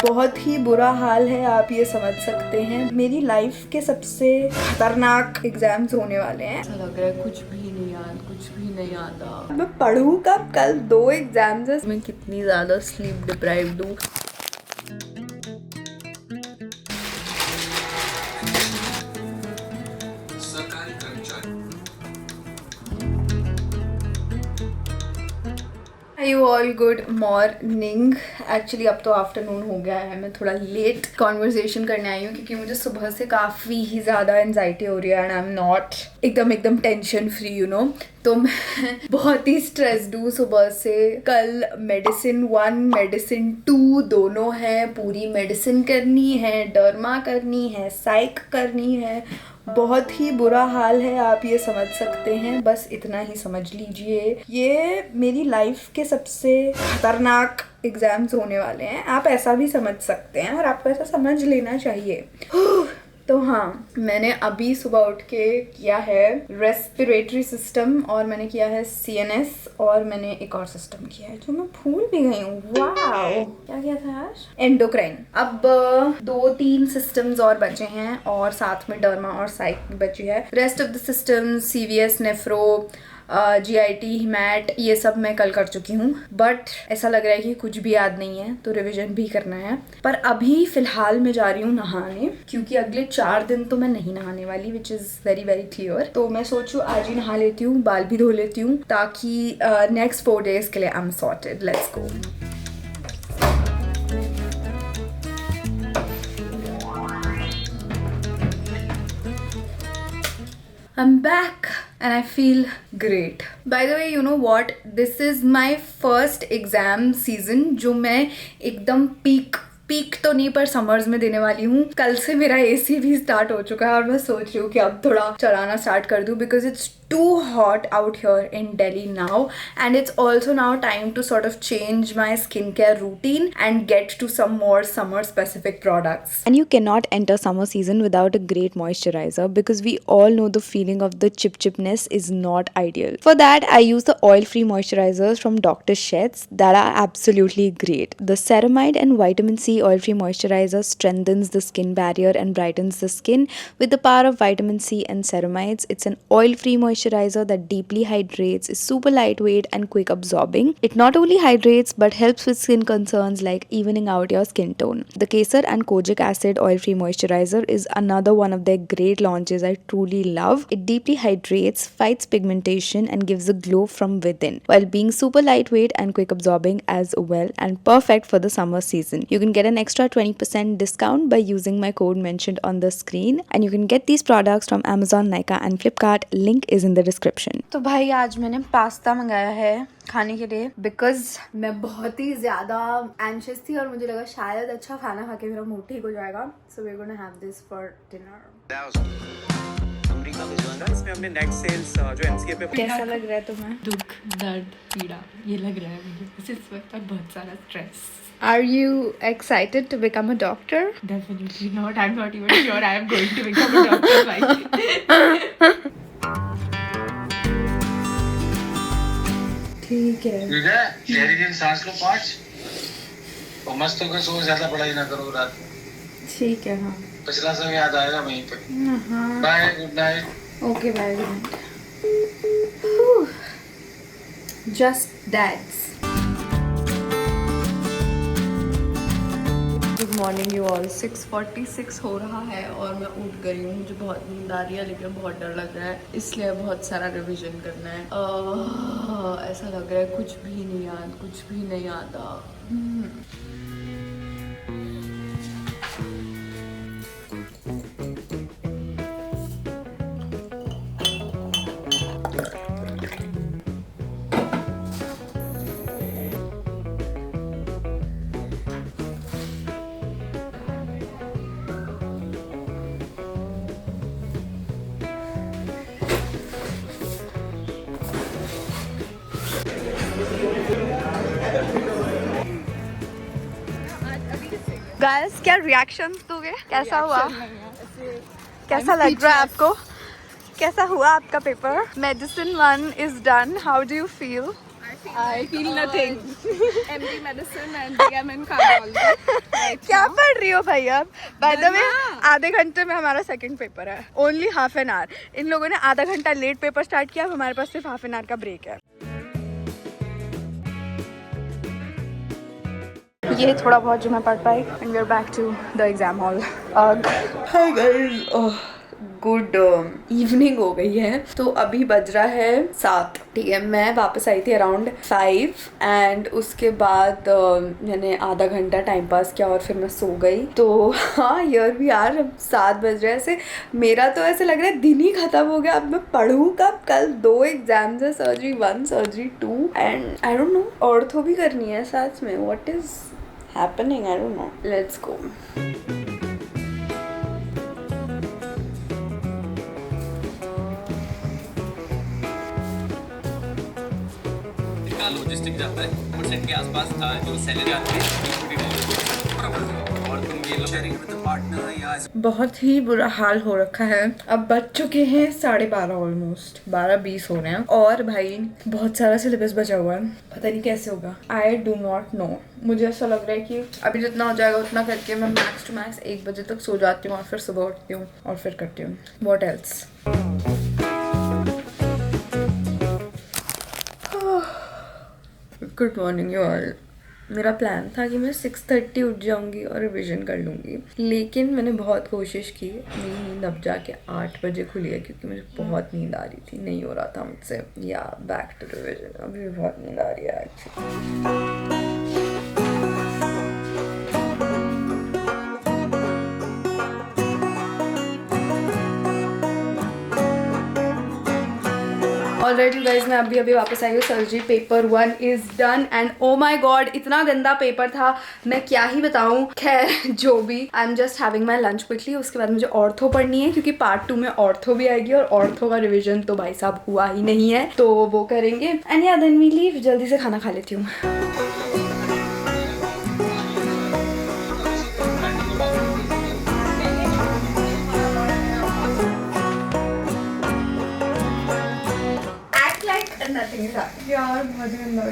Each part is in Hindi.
बहुत ही बुरा हाल है, आप ये समझ सकते हैं। मेरी लाइफ के सबसे खतरनाक एग्जाम्स होने वाले हैं। ऐसा लग रहा है कुछ भी नहीं आता। मैं पढ़ूं कब? कल 2 एग्जाम्स है। मैं कितनी ज्यादा स्लीप डिप्राइव्ड हूँ। You all good morning. Actually अब तो आफ्टरनून हो गया है। मैं थोड़ा लेट कॉन्वर्सेशन करने आई हूँ क्योंकि मुझे सुबह से काफ़ी ही ज़्यादा एनजाइटी हो रही है एंड आई एम नॉट एकदम टेंशन फ्री यू नो। तो मैं बहुत ही स्ट्रेस्ड हूँ सुबह से। कल मेडिसिन 1 मेडिसिन 2 दोनों है। पूरी मेडिसिन करनी है, डर्मा करनी है, साइक करनी है। बहुत ही बुरा हाल है, आप ये समझ सकते हैं। बस इतना ही समझ लीजिए। ये मेरी लाइफ के सबसे खतरनाक एग्जाम्स होने वाले हैं। आप ऐसा भी समझ सकते हैं और आपको ऐसा समझ लेना चाहिए। तो हाँ, मैंने अभी सुबह उठ के किया है रेस्पिरेटरी सिस्टम और मैंने किया है CNS और मैंने एक और सिस्टम किया है जो मैं भूल भी गई हूँ। वाओ, क्या किया था यार? एंडोक्राइन। अब 2-3 सिस्टम्स और बचे हैं और साथ में डर्मा और साइक बची है। Rest of the systems CVS, nephro, GIT, मैट, ये सब मैं कल कर चुकी हूँ। बट ऐसा लग रहा है कि कुछ भी याद नहीं है तो रिवीजन भी करना है। पर अभी फिलहाल मैं जा रही हूँ नहाने क्योंकि अगले 4 दिन तो मैं नहीं नहाने वाली, विच इज़ वेरी क्लियर। तो मैं सोचूं आज ही नहा लेती हूँ, बाल भी धो लेती हूँ ताकि नेक्स्ट 4 डेज के लिए I am sorted. Let's go. I'm back and I feel great. By the way, you know what? This is my first exam season जो मैं एकदम पीक तो नहीं पर समर्स में देने वाली हूँ। कल से मेरा AC भी स्टार्ट हो चुका है और मैं सोच रही हूँ कि अब थोड़ा चलाना स्टार्ट कर दूँ because it's too hot out here in Delhi now and it's also now time to sort of change my skincare routine and get to some more summer specific products. And you cannot enter summer season without a great moisturizer because we all know the feeling of the chipness is not ideal. For that I use the oil-free moisturizers from Dr. Sheth's that are absolutely great. The ceramide and vitamin C oil-free moisturizer strengthens the skin barrier and brightens the skin with the power of vitamin C and ceramides. It's an oil-free moisturizer that deeply hydrates, is super lightweight and quick absorbing. It not only hydrates but helps with skin concerns like evening out your skin tone. The Kesar and Kojic acid oil-free moisturizer is another one of their great launches I truly love. It deeply hydrates, fights pigmentation and gives a glow from within while being super lightweight and quick absorbing as well and perfect for the summer season. You can get an extra 20% discount by using my code mentioned on the screen and you can get these products from Amazon, Nykaa and Flipkart. Link is in the description. तो भाई आज मैंने पास्ता मंगाया है खाने के लिए बिकॉज मैं बहुत ही ज्यादा एंशियस थी और मुझे लगा शायद अच्छा खाना खा के मेरा मूड ठीक हो जाएगा। So we are gonna have this for dinner. America भिजवाना, इसमें हमने नेट सेल्स जो MCA पे। कैसा लग रहा है तुम्हें? दुख, दर्द, पीड़ा ये लग रहा है मुझे इस वक्त, और बहुत सारा stress. Are you excited to become a doctor? Definitely not. I'm not even sure I am going to become a doctor. Like. ठीक है गहरी दिन सांस लो 5 और मस्त होकर सो, ज्यादा पढ़ाई ना करो रात में। ठीक है। हाँ, पिछला सब याद आएगा वहीं पे। Bye, good night. Okay bye, good night. Just that's. Good morning you all. 6:46 हो रहा है और मैं उठ गई हूँ। मुझे बहुत नींद आ रही है लेकिन बहुत डर लग रहा है, इसलिए बहुत सारा रिवीजन करना है। ऐसा लग रहा है कुछ भी नहीं आता। गाइस, क्या रिएक्शंस दोगे? कैसा हुआ? कैसा लग रहा है आपको? कैसा हुआ आपका paper? Medicine 1 is done. How do you feel? I feel nothing. MD medicine and DM in cardiology. क्या रही हो भाई आप? बाय द वे आधे घंटे में हमारा सेकंड पेपर है, ओनली हाफ एन आवर। इन लोगों ने आधा घंटा लेट पेपर स्टार्ट किया, अब हमारे पास सिर्फ हाफ एन आवर का ब्रेक है। ये थोड़ा बहुत जो मैं पढ़ पाई and we are back to the exam hall. Hi guys, good evening हो गई है। तो अभी बज रहा है 7, ठीक है। मैं वापस आई थी अराउंड 5 एंड उसके बाद मैंने आधा घंटा टाइम पास किया और फिर मैं सो गई। तो हाँ, यार भी यार 7 बज रहे हैं। ऐसे मेरा तो ऐसे लग रहा है दिन ही खत्म हो गया। अब मैं पढ़ूँ कब? कल 2 एग्जाम्स है, surgery 1 surgery 2 and I don't know ortho भी करनी है साथ में। What is happening? I don't know. Let's go. Logistic जाता है परसेंट के आसपास था जो सेलर जाते हैं और तुम ये लोग शेयरिंग विद द पार्टनर या बहुत ही बुरा हाल हो रखा है। अब बज चुके हैं 12:30, ऑलमोस्ट 12:20 हो रहे हैं और भाई बहुत सारा सिलेबस बचा हुआ है। पता नहीं कैसे होगा, आई डू नॉट नो। मुझे ऐसा लग रहा है कि अभी जितना हो जाएगा उतना करके मैं मैक्स टू मैक्स 1 बजे तक सो जाती हूँ और फिर सुबह उठती हूँ और फिर करती हूँ। What else? Good morning you all. मेरा प्लान था कि मैं 6:30 उठ जाऊंगी और रिवीजन कर लूंगी, लेकिन मैंने बहुत कोशिश की। मेरी नींद अब जाके 8 बजे खुली है क्योंकि मुझे बहुत नींद आ रही थी, नहीं हो रहा था मुझसे। या बैक टू रिवीजन। अभी भी बहुत नींद आ रही है एक्चुअली। ऑलराइट यू गाइज, मैं अभी वापस आई हूँ। Surgery paper 1 is done and oh my god इतना गंदा पेपर था, मैं क्या ही बताऊँ। खैर जो भी, I am just having my lunch quickly. उसके बाद मुझे ऑर्थो पढ़नी है क्योंकि पार्ट 2 में ऑर्थो भी आएगी और ऑर्थो का रिविजन तो भाई साहब हुआ ही नहीं है, तो वो करेंगे। एंड या देन वी लीव। जल्दी से खाना खा लेती हूँ। यार बहुत गंदा।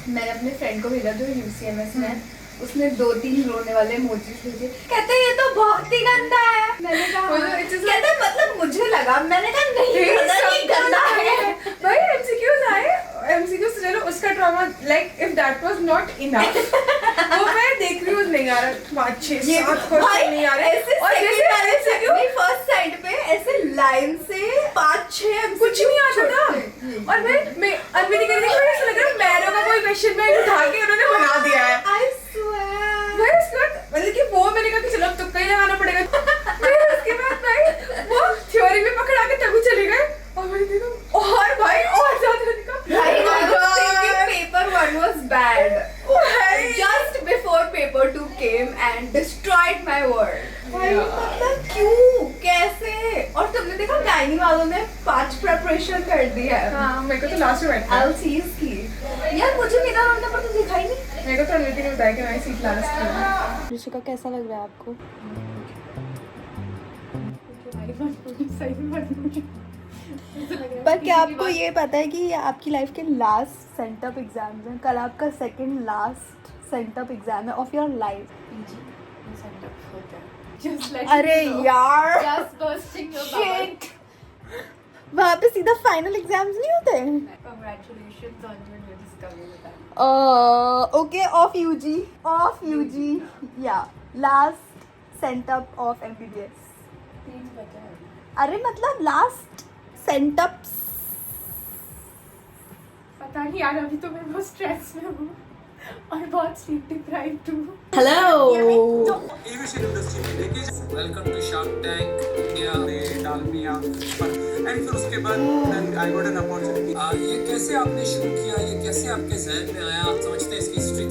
मैंने अपने फ्रेंड को भेजा जो UCMS में, उसने 2-3 रोने वाले इमोजीज भेजे। कहते ये तो बहुत ही गंदा है। मैंने कहा कहते मतलब मुझे लगा, मैंने कहा नहीं गंदा है। भाई MCQs आए, MCQs चलो उसका drama like if that was not enough वो मैं देख रही हूँ, नहीं आ रहा 5-6-7 क्वेश्चन नहीं आ रहे। और जैसे फर्स्ट साइड पे ऐसे लाइन से 5-6 कुछ नहीं आता था। और मैं अनविनी कर रही थी, ऐसा लग रहा है मैरो का कोई क्वेश्चन मैं उठा के उन्होंने बना दिया है। मतलब कि वो मैंने कहा कि चलो अब तुक्का ही लगाना पड़ेगा। उसके बाद भाई वो थ्योरी में पकड़ा के तभी चले गए और मैंने देखा और भाई और ज्यादा paper 1 was bad. Just before paper 2 came and destroyed my world. मतलब क्यों, कैसे? और तुमने देखा गायनी वालों ने 5 प्रिपरेशन कर दी है। हाँ, मेरे को तो लास्ट में बैठा LCs की। यार मुझे मेरा रोल नंबर तो दिखा ही नहीं। मेरे को तो अनविनी ने बताया कि मैं सीट लास्ट की हूँ। ऋषिका कैसा लग रहा है आपको? पर क्या आपको ये पता है कि ये आपकी लाइफ के लास्ट सेंटअप एग्जाम्स हैं? कल आपका सेकंड लास्ट सेंटअप एग्जाम है ऑफ योर लाइफ। अरे यार Shit! वहाँ पे सीधा फाइनल एग्जाम्स नहीं होते? ओके, ऑफ यूजी या लास्ट सेंटअप ऑफ MBBS। अरे मतलब लास्ट सेंटअप। पता नहीं यार, अभी तो मैं बहुत स्ट्रेस में हूँ और बहुत स्लीप डिप्राइव्ड हूँ। हेलो एविएशन इंडस्ट्री में देखिए welcome to Shark Tank India में डालमिया एंड फिर उसके बाद आई गॉट एन अपॉर्चुनिटी। ये कैसे आपने शुरू किया, ये कैसे आपके जहन में आया, आप समझते हैं इसकी हिस्ट्री?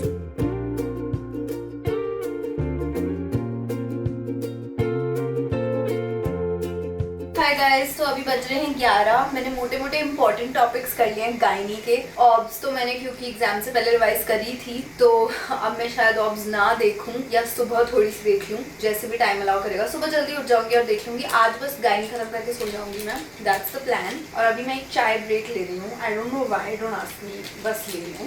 हाय गाइस, तो अभी बज रहे हैं 11। मैंने मोटे मोटे इंपॉर्टेंट टॉपिक्स कर लिए हैं गायनी के। ऑब्स तो मैंने क्योंकि एग्जाम से पहले रिवाइज करी थी, तो अब मैं शायद ऑब्स ना देखूं या सुबह थोड़ी सी देख लूं, जैसे भी टाइम अलाउ करेगा। सुबह जल्दी उठ जाऊंगी और देख लूंगी। आज बस गायनी खत्म करके सो जाऊंगी मैं, दैट्स द प्लान। और अभी मैं एक चाय ब्रेक ले रही हूँ। I don't know why, don't ask me, बस ले रही हूँ।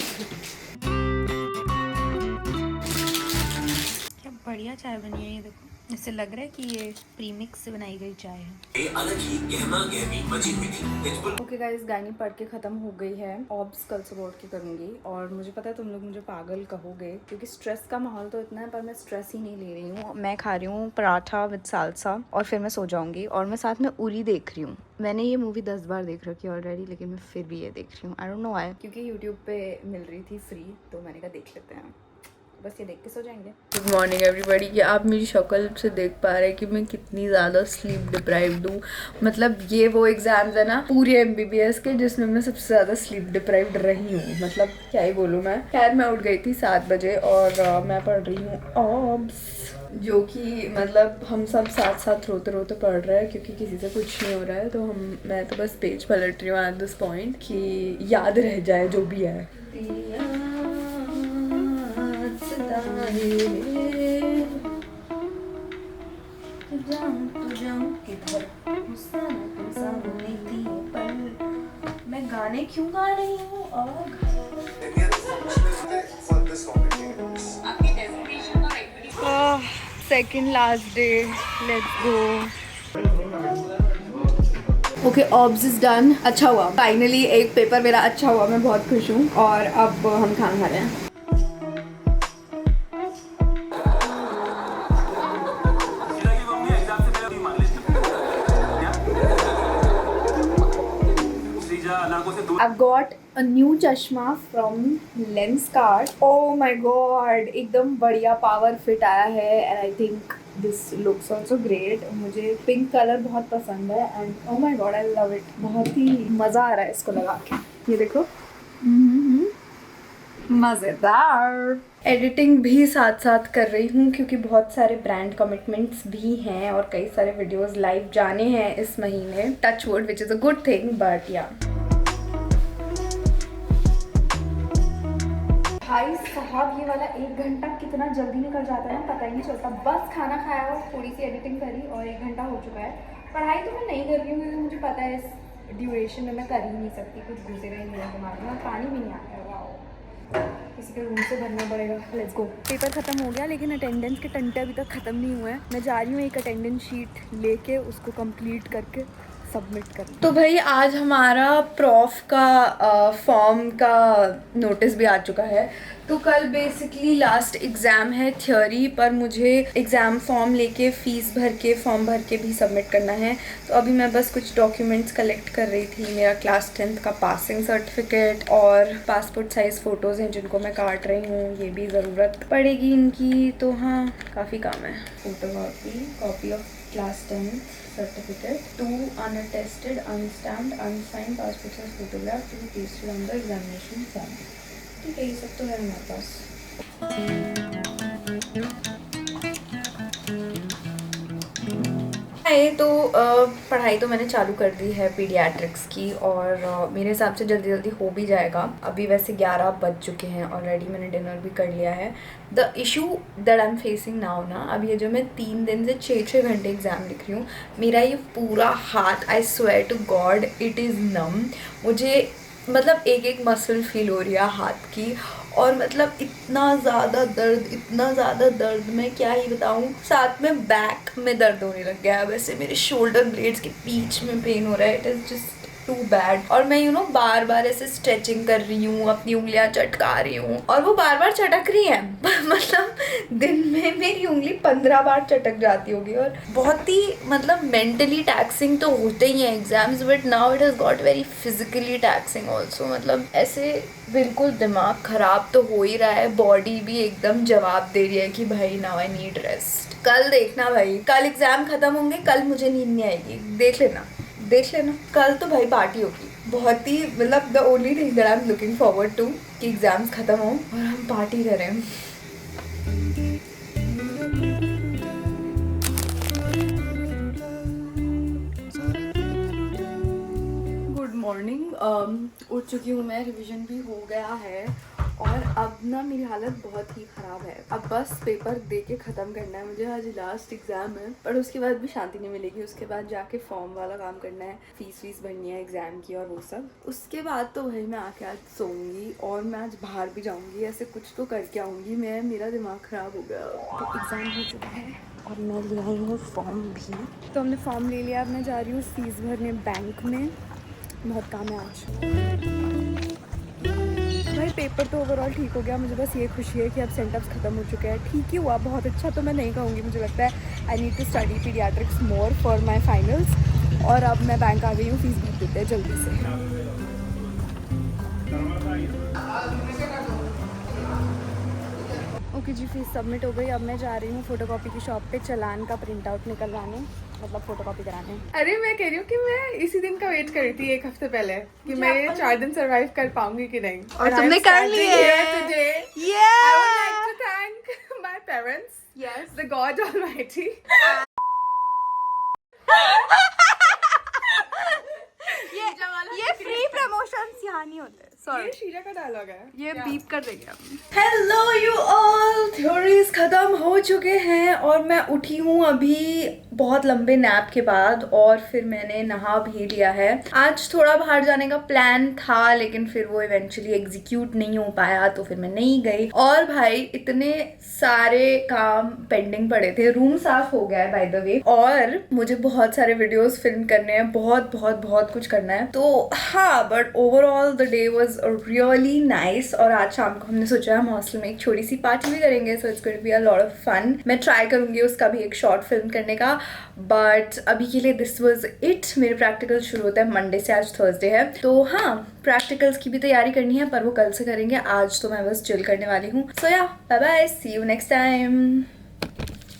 बढ़िया बढ़िया चाय बनी है, ये देखो। इससे लग रहा है कि ये प्रीमिक्स से बनाई गई चाय है। ओके गाइस, गायनी पढ़ के खत्म हो गई है। ऑब्स कल सुबह उठ के करूंगी। और मुझे पता है तुम लोग मुझे पागल कहोगे क्योंकि स्ट्रेस का माहौल तो इतना है, पर मैं स्ट्रेस ही नहीं ले रही हूँ। मैं खा रही हूँ पराठा विद सालसा और फिर मैं सो जाऊंगी। और मैं साथ में उरी देख रही हूँ। मैंने ये मूवी 10 बार देख रखी है ऑलरेडी, लेकिन मैं फिर भी ये देख रही हूँ। आई डोंट नो व्हाई, क्योंकि यूट्यूब पे मिल रही थी फ्री, तो मैंने कहा देख लेते हैं। बस ये देख के सो जाएंगे। Good morning everybody. ये आप मेरी शक्ल से देख पा रहे हैं कि मैं कितनी ज़्यादा स्लीप डिप्राइव्ड हूँ। मतलब ये वो एग्जाम्स है ना पूरे MBBS के जिसमें मैं सबसे ज़्यादा स्लीप डिप्राइव्ड रही हूँ। मतलब क्या ही बोलूँ मैं। खैर मैं उठ गई थी 7 बजे और मैं पढ़ रही हूँ ऑब्स, जो कि मतलब हम सब साथ साथ रोते रोते पढ़ रहे हैं क्योंकि किसी से कुछ नहीं हो रहा है। तो मैं तो बस पेज पलट रही हूँ एट दिस पॉइंट कि याद रह जाए जो भी है। मैं गाने क्यों गा रही हूँ और second last day, let's go. Okay, obs is done. अच्छा हुआ, फाइनली एक पेपर मेरा अच्छा हुआ, मैं बहुत खुश हूँ। और अब हम खाना खा रहे हैं। I've got a new चश्मा from Lenskart. Oh my god, एकदम बढ़िया पावर फिट आया है and I think this looks also great. मुझे पिंक कलर बहुत पसंद है and oh my god I love it. बहुत ही मज़ा आ रहा है इसको लगा के। ये देखो, मज़ेदार। एडिटिंग भी साथ साथ कर रही हूँ क्योंकि बहुत सारे ब्रांड कमिटमेंट्स भी हैं और कई सारे वीडियोस लाइव जाने हैं इस महीने। Touch wood, which is a good thing, but या। भाई साहब, ये वाला 1 घंटा कितना जल्दी निकल जाता है ना, पता ही नहीं चलता। बस खाना खाया और थोड़ी सी एडिटिंग करी और 1 घंटा हो चुका है। पढ़ाई तो मैं नहीं कर रही हूँ क्योंकि मुझे पता है इस ड्यूरेशन में मैं कर ही नहीं सकती, कुछ घुसेगा ही मेरे दिमाग में। पानी भी नहीं आता है, किसी के रूम से भरना पड़ेगा। Let's go. पेपर खत्म हो गया लेकिन अटेंडेंस के टंटे अभी तक ख़त्म नहीं हुए हैं। मैं जा रही हूँ एक अटेंडेंस शीट लेके उसको कंप्लीट करके सबमिट कर। तो भाई आज हमारा प्रॉफ का फॉर्म का नोटिस भी आ चुका है। तो कल बेसिकली लास्ट एग्ज़ाम है थियोरी, पर मुझे एग्ज़ाम फॉर्म लेके फ़ीस भर के फॉर्म भर के भी सबमिट करना है। तो अभी मैं बस कुछ डॉक्यूमेंट्स कलेक्ट कर रही थी। मेरा क्लास 10th का पासिंग सर्टिफिकेट और पासपोर्ट साइज़ फ़ोटोज़ हैं जिनको मैं काट रही हूँ, ये भी ज़रूरत पड़ेगी इनकी। तो हाँ, काफ़ी काम है। Photocopy, copy of class 10th certificate, 2 unattested, unstamped, unsigned passport size photograph to be pasted on the examination form. ठीक है, ये सब तो है हमारे पास। तो पढ़ाई तो मैंने चालू कर दी है पीडियाट्रिक्स की और मेरे हिसाब से जल्दी जल्दी हो भी जाएगा। अभी वैसे 11 बज चुके हैं ऑलरेडी, मैंने डिनर भी कर लिया है। The issue that I am facing now ना, अब ये जो मैं 3 दिन से 6-6 घंटे एग्ज़ाम लिख रही हूँ, मेरा ये पूरा हाथ, I swear to God it is numb. मुझे मतलब एक मसल फील हो रही है हाथ की और मतलब इतना ज़्यादा दर्द मैं क्या ही बताऊँ। साथ में बैक में दर्द होने लग गया है। वैसे मेरे शोल्डर ब्लेड्स के बीच में पेन हो रहा है। It is just too bad. और मैं बार बार ऐसे स्ट्रेचिंग कर रही हूँ, अपनी उंगलियां चटका रही हूँ और वो बार बार चटक रही हैं। मतलब दिन में मेरी उंगली 15 बार चटक जाती होगी। और बहुत ही मतलब मेंटली टैक्सिंग तो होते ही हैं exams, but now it has got very physically taxing also. मतलब ऐसे बिल्कुल दिमाग ख़राब तो हो ही रहा है, बॉडी भी एकदम जवाब दे रही है कि भाई नाउ आई नीड रेस्ट। कल देखना भाई, कल एग्ज़ाम ख़त्म होंगे, कल मुझे नींद नहीं आएगी। देख लेना कल तो भाई पार्टी होगी। बहुत ही मतलब the only thing that I am looking forward to कि एग्ज़ाम्स ख़त्म हो और हम पार्टी करें। Good morning. उठ चुकी हूँ मैं, रिवीजन भी हो गया है और अब ना मेरी हालत बहुत ही ख़राब है। अब बस पेपर दे के ख़त्म करना है मुझे, आज लास्ट एग्ज़ाम है, पर उसके बाद भी शांति नहीं मिलेगी। उसके बाद जाके फॉर्म वाला काम करना है, फीस भरनी है एग्ज़ाम की और वो सब। उसके बाद तो भाई मैं आके आज सोऊंगी और मैं आज बाहर भी जाऊंगी, ऐसे कुछ तो करके आऊँगी मैं। मेरा दिमाग ख़राब हो गया। तो एग्ज़ाम हो चुका है और मैं ले आई हूँ फॉर्म भी। तो हमने फॉर्म ले लिया, अब मैं जा रही हूँ फीस भरने बैंक में। बहुत काम है आज। भाई पेपर तो ओवरऑल ठीक हो गया, मुझे बस ये खुशी है कि अब सेंटअप्स ख़त्म हो चुके हैं। ठीक ही हुआ, बहुत अच्छा तो मैं नहीं कहूँगी, मुझे लगता है I need to study paediatrics more for my finals. और अब मैं बैंक आ गई हूँ, फीस भर देते हैं जल्दी से। ओके जी, फीस सबमिट हो गई। अब मैं जा रही हूँ फोटोकॉपी की शॉप पे चालान का प्रिंट आउट निकलवाने, मतलब फोटोकॉपी कराने। अरे मैं कह रही हूँ कि मैं इसी दिन का वेट कर रही थी 1 हफ्ते पहले कि मैं ये 4 दिन सरवाइव कर पाऊंगी कि नहीं, और तुमने कर लिए। I would like to thank my parents, yes, the God Almighty. ये फ्री प्रमोशंस यहाँ नहीं होते। ये शीरा का डायलॉग है, ये बीप कर देंगे हम। हेलो यू ऑल, थ्योरीज खत्म हो चुके हैं और मैं उठी हूँ अभी बहुत लंबे नैप के बाद और फिर मैंने नहा भी लिया है। आज थोड़ा बाहर जाने का प्लान था लेकिन फिर वो इवेंचुअली एग्जीक्यूट नहीं हो पाया तो फिर मैं नहीं गई। और भाई इतने सारे काम पेंडिंग पड़े थे, रूम साफ हो गया है बाय द वे, और मुझे बहुत सारे वीडियोस फिल्म करने हैं, बहुत कुछ करना है। तो हाँ, but overall the day was really nice. और आज शाम को हमने सोचा हम हॉस्टल में एक छोटी सी पार्टी भी करेंगे, so it's going to be a lot of fun. मैं ट्राई करूंगी उसका भी एक शॉर्ट फिल्म करने का, बट अभी के लिए दिस वाज इट। मेरे प्रैक्टिकल शुरू होता है मंडे से, आज थर्सडे है, तो हाँ प्रैक्टिकल्स की भी तैयारी करनी है पर वो कल से करेंगे। आज तो मैं बस चिल करने वाली हूँ। So yeah bye bye, see you next time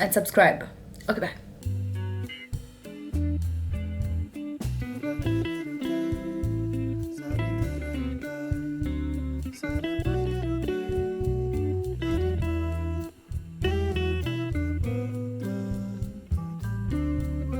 and subscribe. Okay bye.